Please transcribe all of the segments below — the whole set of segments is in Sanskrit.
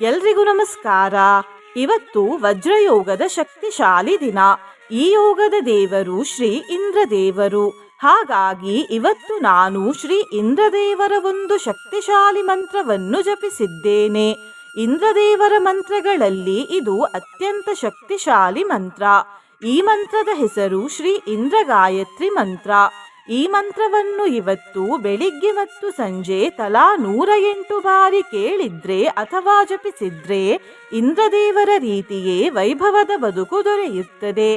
ಎಲ್ರಿಗೂ ನಮಸ್ಕಾರ. ಇವತ್ತು ವಜ್ರಯೋಗದ ಶಕ್ತಿಶಾಲಿ ದಿನ. ಈ ಯೋಗದ ದೇವರು ಶ್ರೀ ಇಂದ್ರದೇವರು. ಹಾಗಾಗಿ ಇವತ್ತು ನಾನು ಶ್ರೀ ಇಂದ್ರದೇವರ ಒಂದು ಶಕ್ತಿಶಾಲಿ ಮಂತ್ರವನ್ನು ಜಪಿಸಿದ್ದೇನೆ. ಇಂದ್ರದೇವರ ಮಂತ್ರಗಳಲ್ಲಿ ಇದು ಅತ್ಯಂತ ಶಕ್ತಿಶಾಲಿ ಮಂತ್ರ. ಈ ಮಂತ್ರದ ಹೆಸರು ಶ್ರೀ ಇಂದ್ರ ಗಾಯತ್ರಿ ಮಂತ್ರ. ಈ ಮಂತ್ರವನ್ನು ಇವತ್ತು ಬೆಳಿಗ್ಗೆ ಮತ್ತು ಸಂಜೆ ತಲಾ 108 ಬಾರಿ ಕೇಳಿದ್ರೆ ಅಥವಾ ಜಪಿಸಿದ್ರೆ ಇಂದ್ರದೇವರ ರೀತಿಯೇ ವೈಭವದ ಬದುಕು ದೊರೆಯುತ್ತದೆ.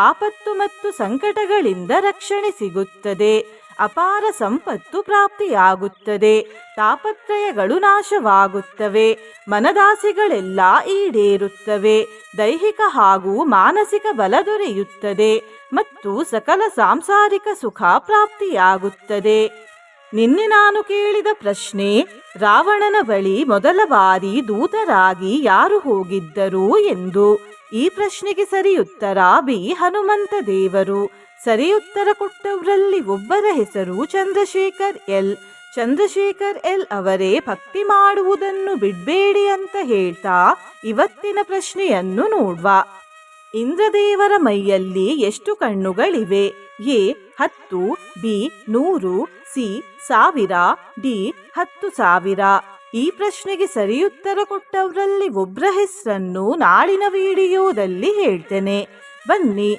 ಆಪತ್ತು ಮತ್ತು ಸಂಕಟಗಳಿಂದ ರಕ್ಷಣೆ ಸಿಗುತ್ತದೆ. ಅಪಾರ ಸಂಪತ್ತು ಪ್ರಾಪ್ತಿಯಾಗುತ್ತದೆ. ತಾಪತ್ರಯಗಳು ನಾಶವಾಗುತ್ತವೆ. ಮನದಾಸೆಗಳೆಲ್ಲ ಈಡೇರುತ್ತವೆ. ದೈಹಿಕ ಹಾಗೂ ಮಾನಸಿಕ ಬಲ ದೊರೆಯುತ್ತದೆ ಮತ್ತು ಸಕಲ ಸಾಂಸಾರಿಕ ಸುಖ ಪ್ರಾಪ್ತಿಯಾಗುತ್ತದೆ. ನಿನ್ನೆ ನಾನು ಕೇಳಿದ ಪ್ರಶ್ನೆ, ರಾವಣನ ಬಳಿ ಮೊದಲ ಬಾರಿ ದೂತರಾಗಿ ಯಾರು ಹೋಗಿದ್ದರು ಎಂದು. ಈ ಪ್ರಶ್ನೆಗೆ ಸರಿಯುತ್ತರ ಬಿ ಹನುಮಂತ ದೇವರು. ಸರಿಯುತ್ತರ ಕೊಟ್ಟವರಲ್ಲಿ ಒಬ್ಬರ ಹೆಸರು ಚಂದ್ರಶೇಖರ್ ಎಲ್. ಚಂದ್ರಶೇಖರ್ ಎಲ್ ಅವರೇ ಭಕ್ತಿ ಮಾಡುವುದನ್ನು ಬಿಡಬೇಡಿ ಅಂತ ಹೇಳ್ತಾ ಇವತ್ತಿನ ಪ್ರಶ್ನೆಯನ್ನು ನೋಡುವ. ಇಂದ್ರದೇವರ ಮೈಯಲ್ಲಿ ಎಷ್ಟು ಕಣ್ಣುಗಳಿವೆ? A 10, B 100, C 1000, D 10,000. ಈ ಪ್ರಶ್ನೆಗೆ ಸರಿಯುತ್ತರ ಕೊಟ್ಟವರಲ್ಲಿ ಒಬ್ಬರ ಹೆಸರನ್ನು ನಾಳಿನ ವಿಡಿಯೋದಲ್ಲಿ ಹೇಳ್ತೇನೆ. ಬನ್ನಿ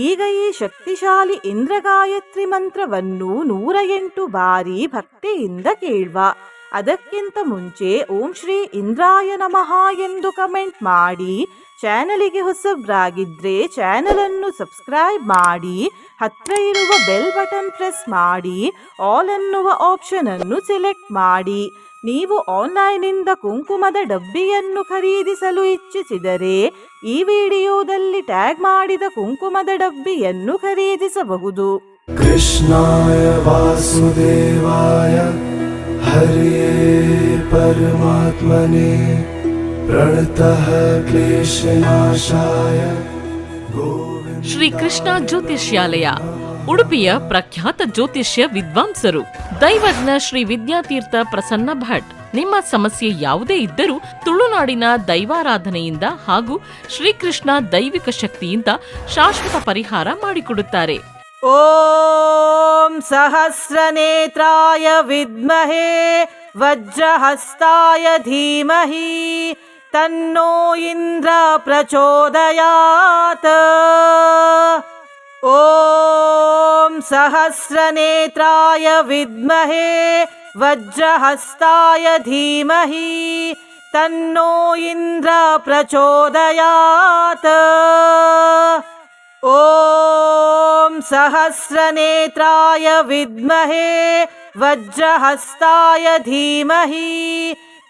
ಈಗ ಈ ಶಕ್ತಿಶಾಲಿ ಇಂದ್ರ ಗಾಯತ್ರಿ ಮಂತ್ರವನ್ನು 108 ಬಾರಿ ಭಕ್ತಿಯಿಂದ ಕೇಳುವ. ಅದಕ್ಕಿಂತ ಮುಂಚೆ ಓಂ ಶ್ರೀ ಇಂದ್ರಾಯ ನಮಃ ಎಂದು ಕಮೆಂಟ್ ಮಾಡಿ. ಚಾನಲಿಗೆ ಹೊಸಬ್ರಾಗಿದ್ರೆ ಚಾನಲನ್ನು ಸಬ್ಸ್ಕ್ರೈಬ್ ಮಾಡಿ. ಹತ್ರ ಇರುವ ಬೆಲ್ ಬಟನ್ ಪ್ರೆಸ್ ಮಾಡಿ. ಆಲ್ ಅನ್ನುವ ಆಪ್ಷನ್ ಅನ್ನು ಸೆಲೆಕ್ಟ್ ಮಾಡಿ. ನೀವು ಆನ್ಲೈನಿಂದ ಕುಂಕುಮದ ಡಬ್ಬಿಯನ್ನು ಖರೀದಿಸಲು ಇಚ್ಛಿಸಿದರೆ ಈ ವಿಡಿಯೋದಲ್ಲಿ ಟ್ಯಾಗ್ ಮಾಡಿದ ಕುಂಕುಮದ ಡಬ್ಬಿಯನ್ನು ಖರೀದಿಸಬಹುದು. ಕೃಷ್ಣಾಯ ವಾಸುದೇವಾಯ ಹರಿಯೇ ಪರಮಾತ್ಮನೇ ಪ್ರಣತಃ ಕ್ಲೇಶನಾಶಾಯ ಗೋವಿಂದ. ಶ್ರೀ ಕೃಷ್ಣ ಜ್ಯೋತಿಷ್ಯಾಲಯ, ಉಡುಪಿಯ ಪ್ರಖ್ಯಾತ ಜ್ಯೋತಿಷ್ಯ ವಿದ್ವಾಂಸರು ದೈವಜ್ಞ ಶ್ರೀ ವಿದ್ಯಾತೀರ್ಥ ಪ್ರಸನ್ನ ಭಟ್. ನಿಮ್ಮ ಸಮಸ್ಯೆ ಯಾವುದೇ ಇದ್ದರೂ ತುಳುನಾಡಿನ ದೈವಾರಾಧನೆಯಿಂದ ಹಾಗೂ ಶ್ರೀಕೃಷ್ಣ ದೈವಿಕ ಶಕ್ತಿಯಿಂದ ಶಾಶ್ವತ ಪರಿಹಾರ ಮಾಡಿಕೊಡುತ್ತಾರೆ. ಓಂ ಸಹಸ್ರನೇತ್ರಾಯ ವಿದ್ಮಹೇ ವಜ್ರಹಸ್ತಾಯ ಧೀಮಹಿ ತನ್ನೋ ಇಂದ್ರ ಪ್ರಚೋದಯಾತ್. ಓಂ ಸಹಸ್ರನೇತ್ರಾಯ ವಿದ್ಮಹೇ ವಜ್ರಹಸ್ತಾಯ ಧೀಮಹಿ ತನ್ನೋ ಇಂದ್ರ ಪ್ರಚೋದಯಾತ್. ಓಂ ಸಹಸ್ರನೇತ್ರಾಯ ವಿದ್ಮಹೇ ವಜ್ರಹಸ್ತಾಯ ಧೀಮಹಿ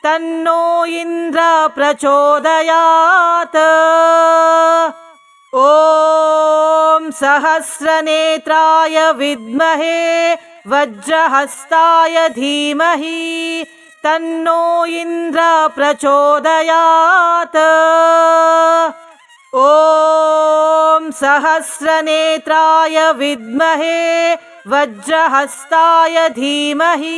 ತನ್ನೋ ಇಂದ್ರ ಪ್ರಚೋದಯಾತ್. ಓಂ ಸಹಸ್ರನೇತ್ರಾಯ ವಿದ್ಮಹೇ ವಜ್ರಹಸ್ತಾಯ ಧೀಮಹಿ ತನ್ನೋ ಇಂದ್ರ ಪ್ರಚೋದಯಾತ್. ಓಂ ಸಹಸ್ರನೇತ್ರಾಯ ವಿದ್ಮಹೇ ವಜ್ರಹಸ್ತಾಯ ಧೀಮಹಿ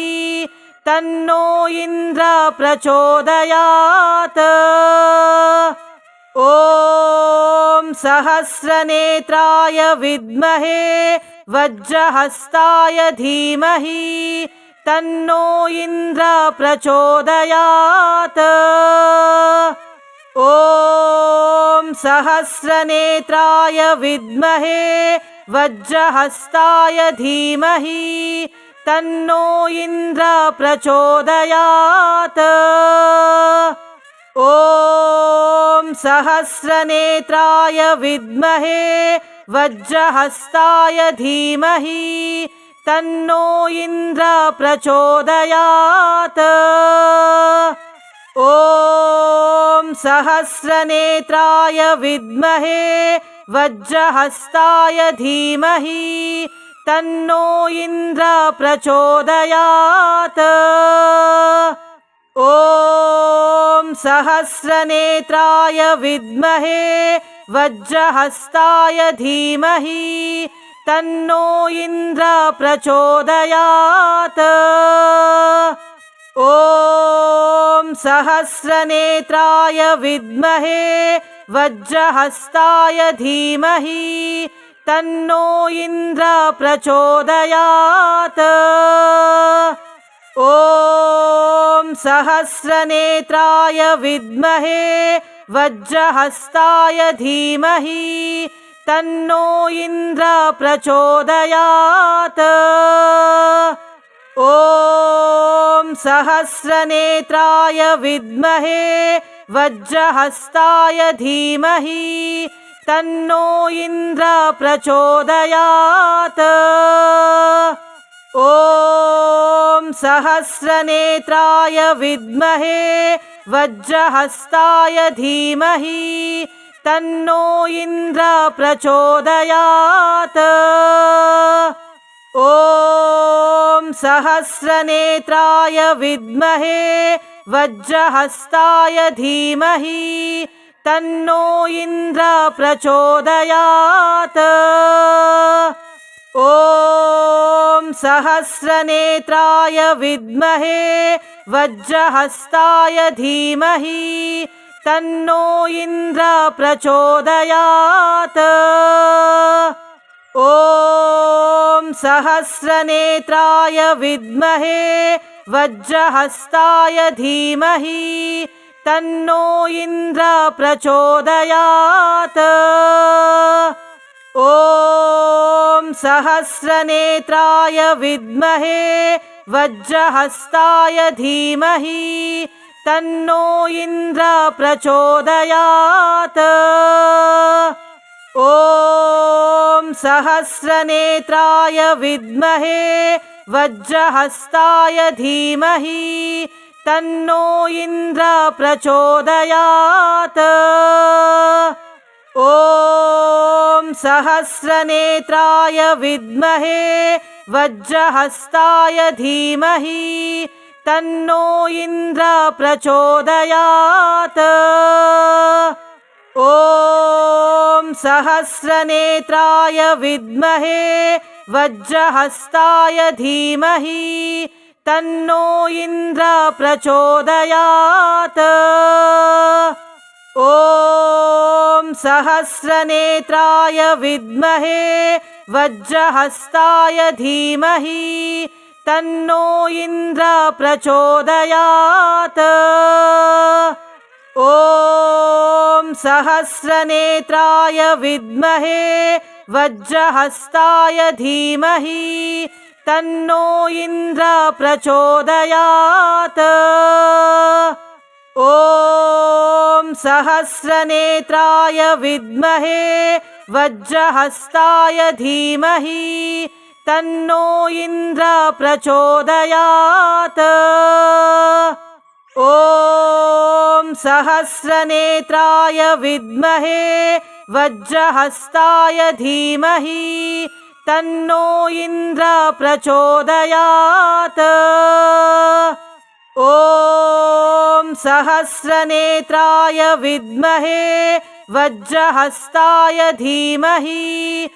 ತನ್ನೋ ಇಂದ್ರ ಪ್ರಚೋದಯಾತ್. ಓಂ ಸಹಸ್ರನೇತ್ರಾಯ ವಿದ್ಮಹೇ ವಜ್ರಹಸ್ತಾಯ ಧೀಮಹಿ ತನ್ನೋ ಇಂದ್ರ ಪ್ರಚೋದಯಾತ್. ಓಂ ಸಹಸ್ರನೇತ್ರಾಯ ವಿದ್ಮಹೇ ವಜ್ರಹಸ್ತಾಯ ಧೀಮಹಿ ತನ್ನೋ ಇಂದ್ರ ಪ್ರಚೋದಯಾತ್. ಓಂ ಸಹಸ್ರನೇತ್ರಾಯ ವಿದ್ಮಹೇ ವಜ್ರಹಸ್ತಾಯ ಧೀಮಹಿ ತನ್ನೋ ಇಂದ್ರ ಪ್ರಚೋದಯಾತ್. ಓಂ ಸಹಸ್ರನೇತ್ರಾಯ ವಿದ್ಮಹೇ ವಜ್ರಹಸ್ತಾಯ ಧೀಮಹಿ ತನ್ನೋ ಇಂದ್ರ ಪ್ರಚೋದಯಾತ್. ಓಂ ಸಹಸ್ರನೇತ್ರಾಯ ವಿದ್ಮಹೇ ವಜ್ರಹಸ್ತಾಯ ಧೀಮಹಿ ತನ್ನೋ ಇಂದ್ರ ಪ್ರಚೋದಯಾತ್. ॐ सहस्रनेत्राय विद्महे वज्रहस्ताय धीमहि तन्नो इन्द्र प्रचोदयात्। ॐ सहस्रनेत्राय विद्महे वज्रहस्ताय धीमहि तन्नो इन्द्र प्रचोदयात्। ॐ सहस्रनेत्राय विद्महे वज्रहस्ताय धीमहि तन्नो इन्द्र प्रचोदयात्। ॐ सहस्रनेत्राय विद्महे वज्रहस्ताय धीमहि तन्नो इन्द्र प्रचोदयात्। ॐ सहस्रनेत्राय विद्महे वज्रहस्ताय धीमहि तन्नो इन्द्र प्रचोदयात्। ॐ सहस्रनेत्राय विद्महे वज्रहस्ताय धीमहि तन्नो इन्द्र प्रचोदयात्। ॐ सहस्रनेत्राय विद्महे वज्रहस्ताय धीमहि तन्नो इन्द्र प्रचोदयात्। ॐ सहस्रनेत्राय विद्महे वज्रहस्ताय धीमहि तन्नो इन्द्र प्रचोदयात्। ॐ सहस्रनेत्राय विद्महे वज्रहस्ताय धीमहि तन्नो इन्द्र प्रचोदयात्। ॐ सहस्रनेत्राय विद्महे वज्रहस्ताय धीमहि तन्नो इन्द्र प्रचोदयात्। ॐ सहस्रनेत्राय विद्महे वज्रहस्ताय धीमहि तन्नो इन्द्र प्रचोदयात्। ॐ सहस्रनेत्राय विद्महे वज्रहस्ताय धीमहि तन्नो इन्द्र प्रचोदयात्। ॐ सहस्रनेत्राय विद्महे वज्रहस्ताय धीमहि तन्नो इन्द्र प्रचोदयात्। ॐ सहस्रनेत्राय विद्महे वज्रहस्ताय धीमहि तन्नो इन्द्र प्रचोदयात्। ॐ सहस्रनेत्राय विद्महे वज्रहस्ताय धीमहि तन्नो इन्द्र प्रचोदयात्। ॐ सहस्रनेत्राय विद्महे वज्रहस्ताय धीमहि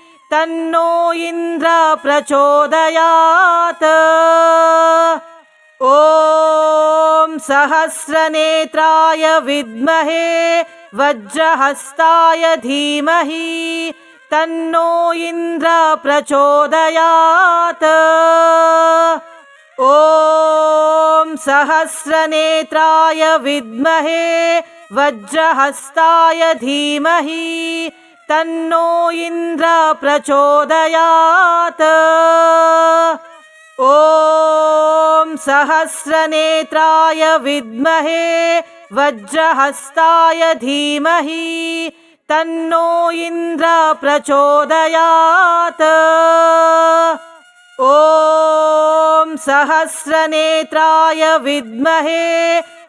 तन्नो इन्द्र प्रचोदयात्। ॐ सहस्रनेत्राय विद्महे वज्रहस्ताय धीमहि तन्नो इन्द्र प्रचोदयात्। ॐ सहस्रनेत्राय विद्महे वज्रहस्ताय धीमहि तन्नो इन्द्र प्रचोदयात्। ॐ सहस्रनेत्राय विद्महे वज्रहस्ताय धीमहि तन्नो इन्द्र प्रचोदयात्। ॐ सहस्रनेत्राय विद्महे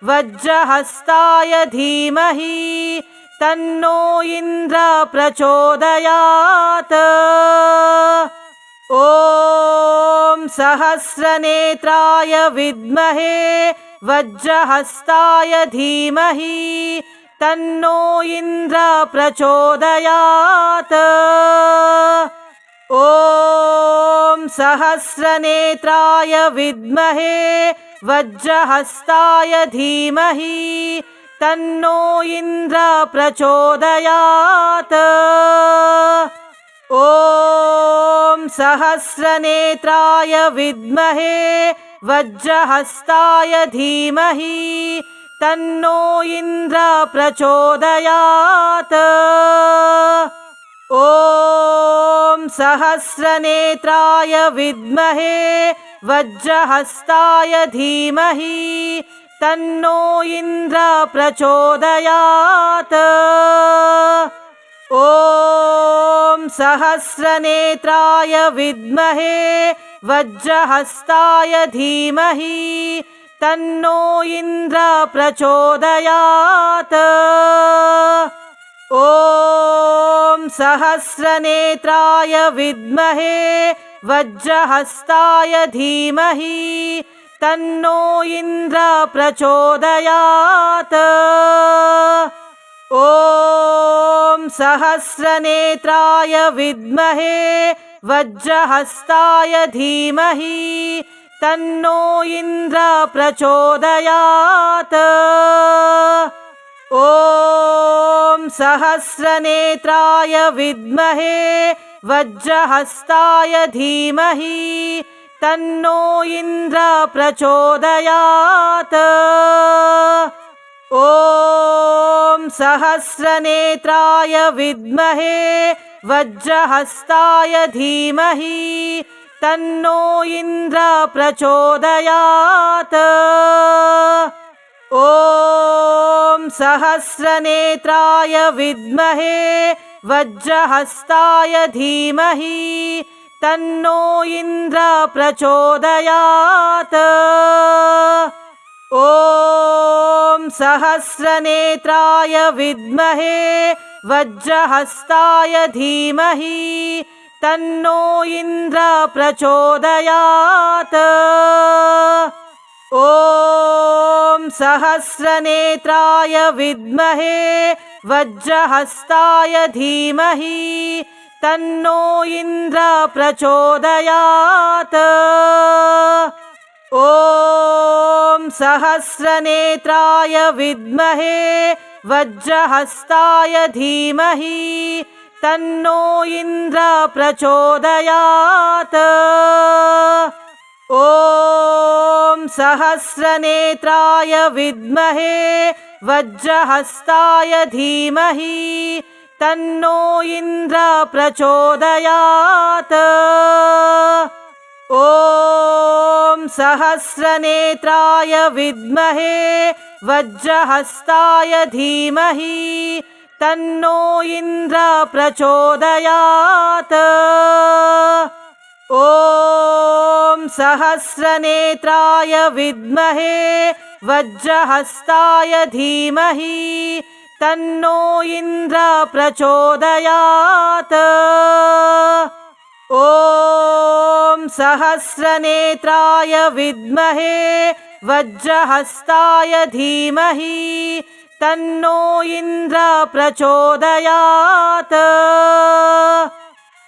वज्रहस्ताय धीमहि तन्नो इन्द्र प्रचोदयात्। ॐ सहस्रनेत्राय विद्महे वज्रहस्ताय धीमहि तन्नो इन्द्र प्रचोदयात्। ॐ सहस्रनेत्राय विद्महे वज्रहस्ताय धीमहि तन्नो इन्द्र प्रचोदयात्। ॐ सहस्रनेत्राय विद्महे वज्रहस्ताय धीमहि तन्नो इन्द्र प्रचोदयात्। ॐ सहस्रनेत्राय विद्महे वज्रहस्ताय धीमहि तन्नो इन्द्र प्रचोदयात्। ॐ सहस्रनेत्राय विद्महे वज्रहस्ताय धीमहि तन्नो इन्द्र प्रचोदयात्। ॐ सहस्रनेत्राय विद्महे वज्रहस्ताय धीमहि तन्नो इन्द्र प्रचोदयात्। ॐ सहस्रनेत्राय विद्महे वज्रहस्ताय धीमहि तन्नो इन्द्र प्रचोदयात्। ॐ सहस्रनेत्राय विद्महे वज्रहस्ताय धीमहि तन्नो इन्द्र प्रचोदयात्। ॐ सहस्रनेत्राय विद्महे वज्रहस्ताय धीमहि तन्नो इन्द्र प्रचोदयात्। ॐ सहस्रनेत्राय विद्महे वज्रहस्ताय धीमहि तन्नो इन्द्र प्रचोदयात्। ॐ सहस्रनेत्राय विद्महे वज्रहस्ताय धीमहि तन्नो इन्द्र प्रचोदयात्। ॐ सहस्रनेत्राय विद्महे वज्रहस्ताय धीमहि तन्नो इन्द्र प्रचोदयात्। ॐ सहस्रनेत्राय विद्महे वज्रहस्ताय धीमहि तन्नो इन्द्र प्रचोदयात्। ॐ सहस्रनेत्राय विद्महे वज्रहस्ताय धीमहि तन्नो इन्द्र प्रचोदयात्। ॐ सहस्रनेत्राय विद्महे वज्रहस्ताय धीमहि तन्नो इन्द्र प्रचोदयात्। ॐ सहस्रनेत्राय विद्महे वज्रहस्ताय धीमहि तन्नो इन्द्र प्रचोदयात्। ॐ सहस्रनेत्राय विद्महे वज्रहस्ताय धीमहि तन्नो इन्द्र प्रचोदयात्।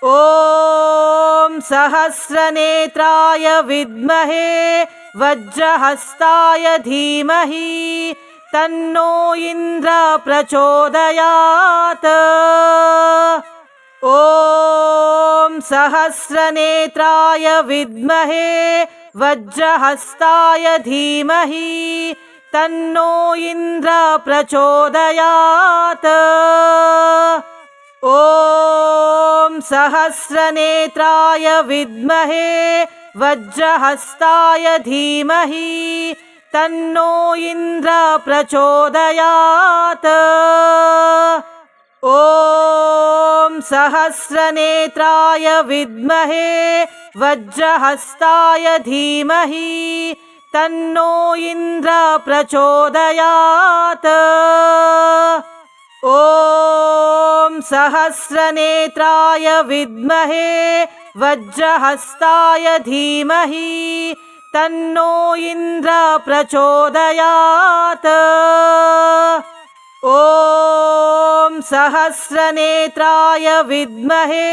ॐ सहस्रनेत्राय विद्महे वज्रहस्ताय धीमहि तन्नो इन्द्र प्रचोदयात्। ॐ सहस्रनेत्राय विद्महे वज्रहस्ताय धीमहि तन्नो इन्द्र प्रचोदयात्। ॐ सहस्रनेत्राय विद्महे वज्रहस्ताय धीमहि तन्नो इन्द्र प्रचोदयात्। ॐ सहस्रनेत्राय विद्महे वज्रहस्ताय धीमहि तन्नो इन्द्र प्रचोदयात्। ॐ सहस्रनेत्राय विद्महे वज्रहस्ताय धीमहि तन्नो इन्द्र प्रचोदयात्। ॐ सहस्रनेत्राय विद्महे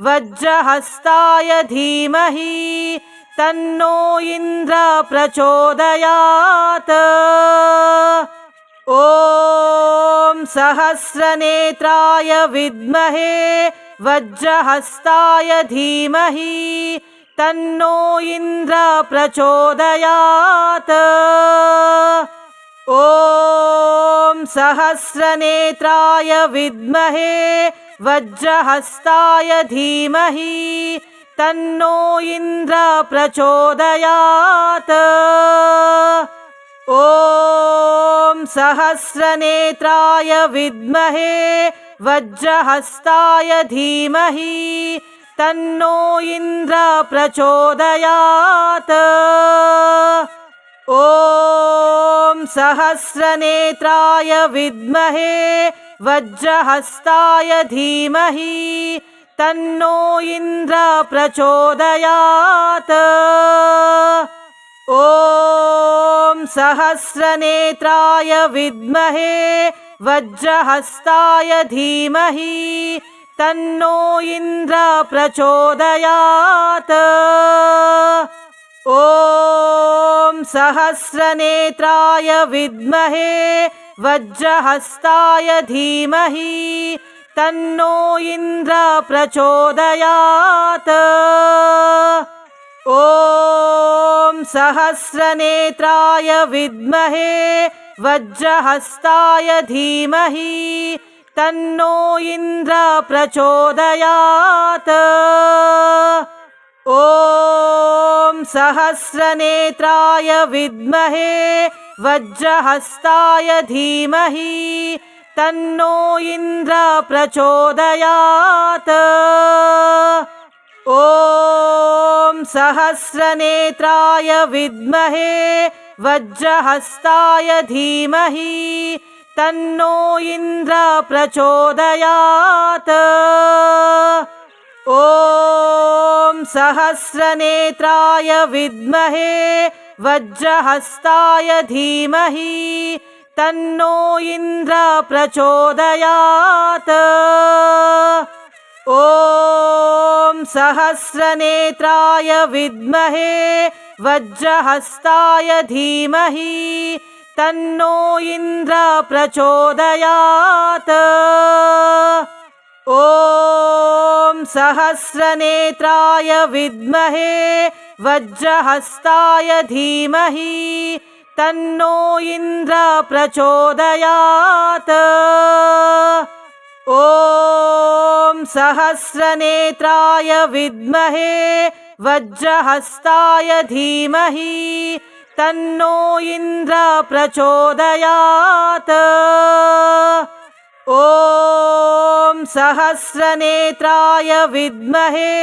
वज्रहस्ताय धीमहि तन्नो इन्द्र प्रचोदयात्। ॐ सहस्रनेत्राय विद्महे वज्रहस्ताय धीमहि तन्नो इन्द्र प्रचोदयात्। ॐ सहस्रनेत्राय विद्महे वज्रहस्ताय धीमहि तन्नो इन्द्र प्रचोदयात्। ॐ सहस्रनेत्राय विद्महे वज्रहस्ताय धीमहि तन्नो इन्द्र प्रचोदयात्। ॐ सहस्रनेत्राय विद्महे वज्रहस्ताय धीमहि तन्नो इन्द्र प्रचोदयात्। ॐ सहस्रनेत्राय विद्महे वज्रहस्ताय धीमहि तन्नो इन्द्र प्रचोदयात्। ॐ सहस्रनेत्राय विद्महे वज्रहस्ताय धीमहि तन्नो इन्द्र प्रचोदयात्। ॐ सहस्रनेत्राय विद्महे वज्रहस्ताय धीमहि तन्नो इन्द्र प्रचोदयात्। ॐ सहस्रनेत्राय विद्महे वज्रहस्ताय धीमहि तन्नो इन्द्र प्रचोदयात्। ॐ सहस्रनेत्राय विद्महे वज्रहस्ताय धीमहि तन्नो इन्द्र प्रचोदयात्। ॐ सहस्रनेत्राय विद्महे वज्रहस्ताय धीमहि तन्नो इन्द्र प्रचोदयात्। ॐ सहस्रनेत्राय विद्महे वज्रहस्ताय धीमहि तन्नो इन्द्र प्रचोदयात्। ॐ सहस्रनेत्राय विद्महे वज्रहस्ताय धीमहि तन्नो इन्द्र प्रचोदयात्। ॐ सहस्रनेत्राय विद्महे वज्रहस्ताय धीमहि तन्नो इन्द्र प्रचोदयात्। ॐ सहस्रनेत्राय विद्महे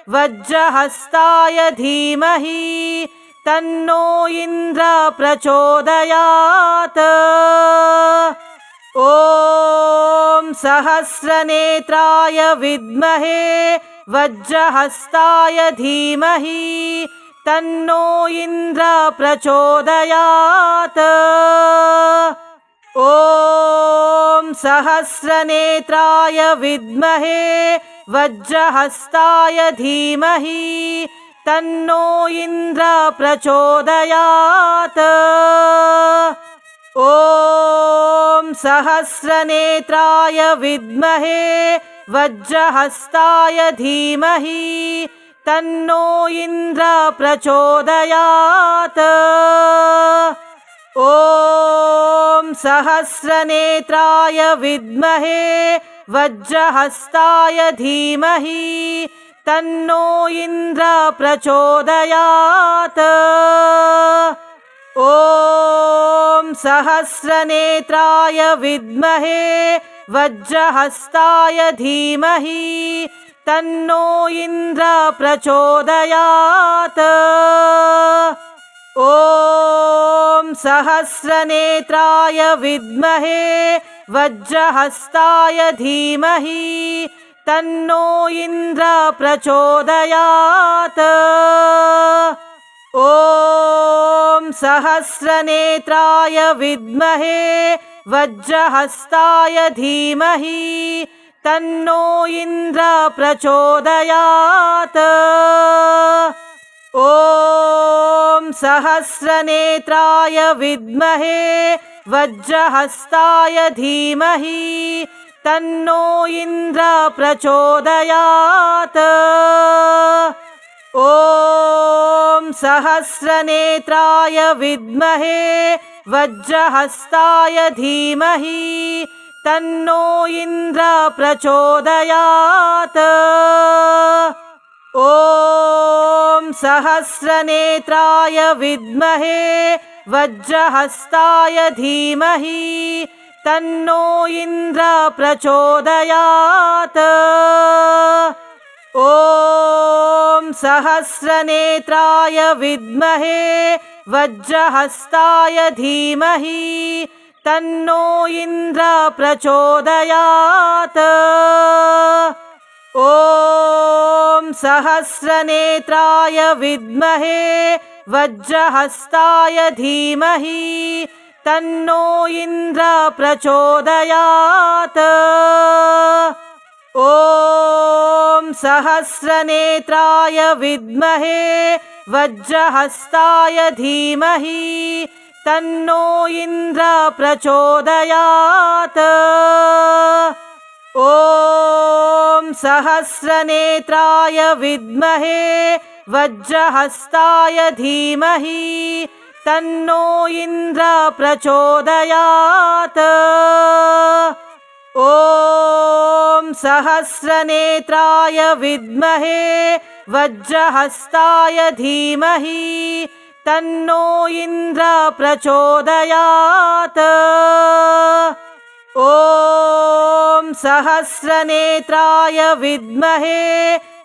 वज्रहस्ताय धीमहि तन्नो इन्द्र प्रचोदयात्। ॐ सहस्रनेत्राय विद्महे वज्रहस्ताय धीमहि तन्नो इन्द्र प्रचोदयात्। ॐ सहस्रनेत्राय विद्महे वज्रहस्ताय धीमहि तन्नो इन्द्र प्रचोदयात्। ॐ सहस्रनेत्राय विद्महे वज्रहस्ताय धीमहि तन्नो इन्द्र प्रचोदयात्। ॐ सहस्रनेत्राय विद्महे वज्रहस्ताय धीमहि तन्नो इन्द्र प्रचोदयात्। ॐ सहस्रनेत्राय विद्महे वज्रहस्ताय धीमहि तन्नो इन्द्र प्रचोदयात्। ॐ सहस्रनेत्राय विद्महे वज्रहस्ताय धीमहि तन्नो इन्द्र प्रचोदयात्। ॐ सहस्रनेत्राय विद्महे वज्रहस्ताय धीमहि तन्नो इन्द्र प्रचोदयात्। ॐ सहस्रनेत्राय विद्महे वज्रहस्ताय धीमहि तन्नो इन्द्र प्रचोदयात्। ॐ सहस्रनेत्राय विद्महे वज्रहस्ताय धीमहि तन्नो इन्द्र प्रचोदयात्। ॐ सहस्रनेत्राय विद्महे वज्रहस्ताय धीमहि तन्नो इन्द्र प्रचोदयात्। ॐ सहस्रनेत्राय विद्महे वज्रहस्ताय धीमहि तन्नो इन्द्र प्रचोदयात्। ॐ सहस्रनेत्राय विद्महे वज्रहस्ताय धीमहि तन्नो इन्द्र प्रचोदयात्। ॐ सहस्रनेत्राय विद्महे वज्रहस्ताय धीमहि तन्नो इन्द्र प्रचोदयात्। ॐ सहस्रनेत्राय विद्महे वज्रहस्ताय धीमहि तन्नो इन्द्र प्रचोदयात्। ॐ सहस्रनेत्राय विद्महे वज्रहस्ताय धीमहि तन्नो इन्द्र प्रचोदयात्। ॐ सहस्रनेत्राय विद्महे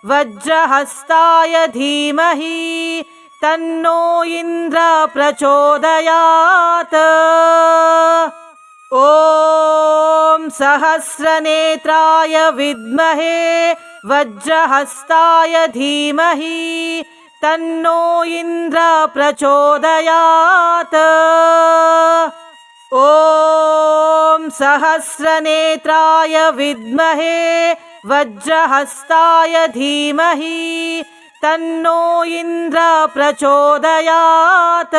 वज्रहस्ताय धीमहि तन्नो इन्द्र प्रचोदयात्। ॐ सहस्रनेत्राय विद्महे वज्रहस्ताय धीमहि तन्नो इन्द्र प्रचोदयात्। ॐ सहस्रनेत्राय विद्महे वज्रहस्ताय धीमहि तन्नो इन्द्र प्रचोदयात्।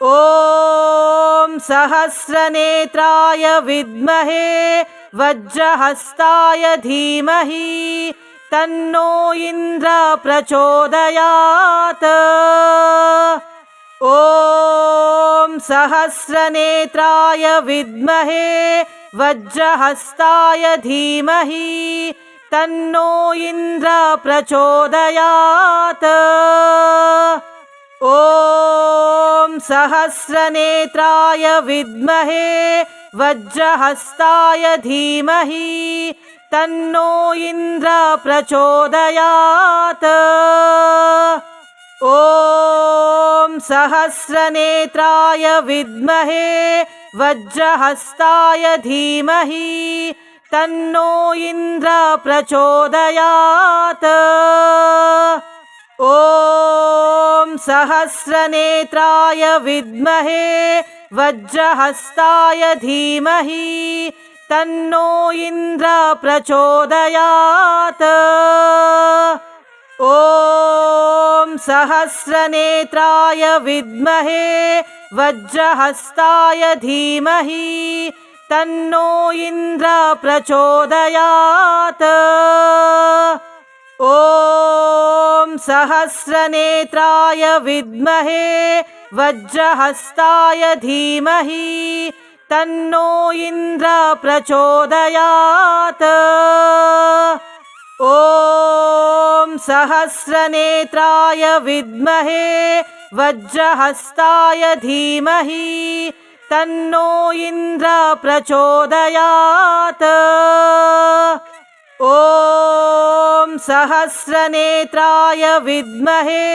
ॐ सहस्रनेत्राय विद्महे वज्रहस्ताय धीमहि तन्नो इन्द्र प्रचोदयात्। ॐ सहस्रनेत्राय विद्महे वज्रहस्ताय धीमहि तन्नो इन्द्र प्रचोदयात्। ॐ सहस्रनेत्राय विद्महे वज्रहस्ताय धीमहि तन्नो इन्द्र प्रचोदयात्। ॐ सहस्रनेत्राय विद्महे वज्रहस्ताय धीमहि तन्नो इन्द्र प्रचोदयात्। ॐ सहस्रनेत्राय विद्महे वज्रहस्ताय धीमहि तन्नो इन्द्र प्रचोदयात्। ॐ सहस्रनेत्राय विद्महे वज्रहस्ताय धीमहि तन्नो इन्द्र प्रचोदयात्। ॐ सहस्रनेत्राय विद्महे वज्रहस्ताय धीमहि तन्नो इन्द्र प्रचोदयात्। ॐ सहस्रनेत्राय विद्महे वज्रहस्ताय धीमहि तन्नो इन्द्र प्रचोदयात्। ॐ सहस्रनेत्राय विद्महे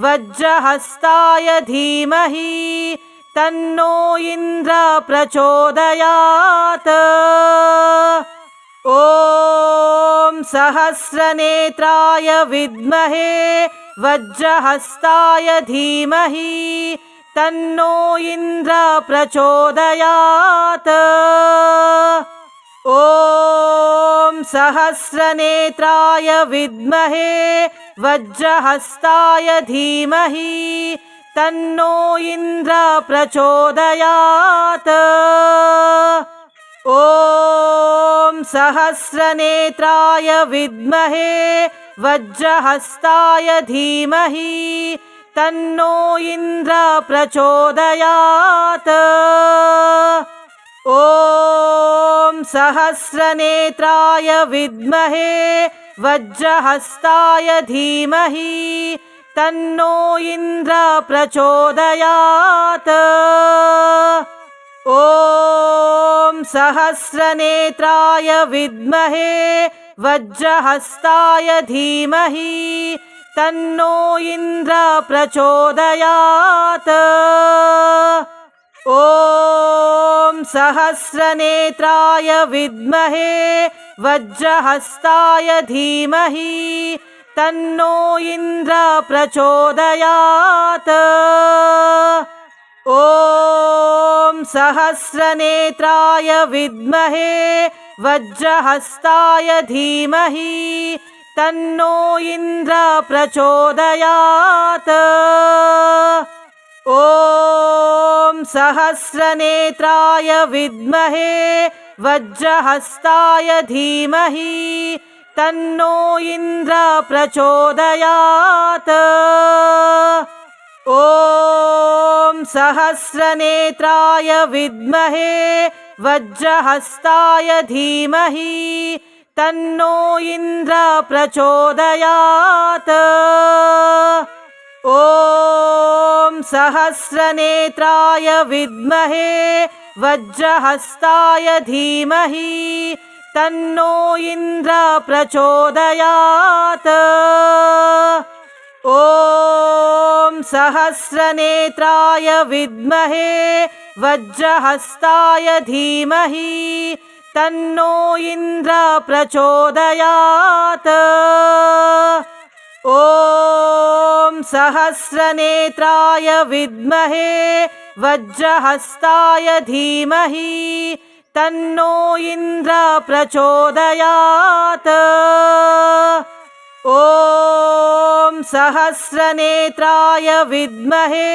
वज्रहस्ताय धीमहि तन्नो इन्द्र प्रचोदयात्। ॐ सहस्रनेत्राय विद्महे वज्रहस्ताय धीमहि तन्नो इन्द्र प्रचोदयात्। ॐ सहस्रनेत्राय विद्महे वज्रहस्ताय धीमहि तन्नो इन्द्र प्रचोदयात्। ॐ सहस्रनेत्राय विद्महे वज्रहस्ताय धीमहि तन्नो इन्द्र प्रचोदयात्। ॐ सहस्रनेत्राय विद्महे वज्रहस्ताय धीमहि तन्नो इन्द्र प्रचोदयात्। ॐ सहस्रनेत्राय विद्महे वज्रहस्ताय धीमहि तन्नो इन्द्र प्रचोदयात्। ॐ सहस्रनेत्राय विद्महे वज्रहस्ताय धीमहि तन्नो इन्द्र प्रचोदयात्। ॐ सहस्रनेत्राय विद्महे वज्रहस्ताय धीमहि तन्नो इन्द्र प्रचोदयात्। ॐ सहस्रनेत्राय विद्महे वज्रहस्ताय धीमहि तन्नो इन्द्र प्रचोदयात्। ॐ सहस्रनेत्राय विद्महे वज्रहस्ताय धीमहि तन्नो इन्द्र प्रचोदयात्। ॐ सहस्रनेत्राय विद्महे वज्रहस्ताय धीमहि तन्नो इन्द्र प्रचोदयात्। ॐ सहस्रनेत्राय विद्महे वज्रहस्ताय धीमहि तन्नो इन्द्र प्रचोदयात्। ॐ सहस्रनेत्राय विद्महे वज्रहस्ताय धीमहि तन्नो इन्द्र प्रचोदयात्। ॐ सहस्रनेत्राय विद्महे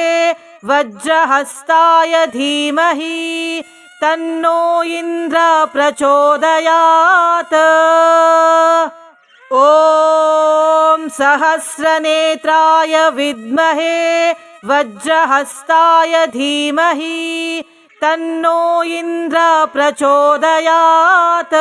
वज्रहस्ताय धीमहि तन्नो इन्द्र प्रचोदयात्। ॐ सहस्रनेत्राय विद्महे वज्रहस्ताय धीमहि तन्नो इन्द्र प्रचोदयात्।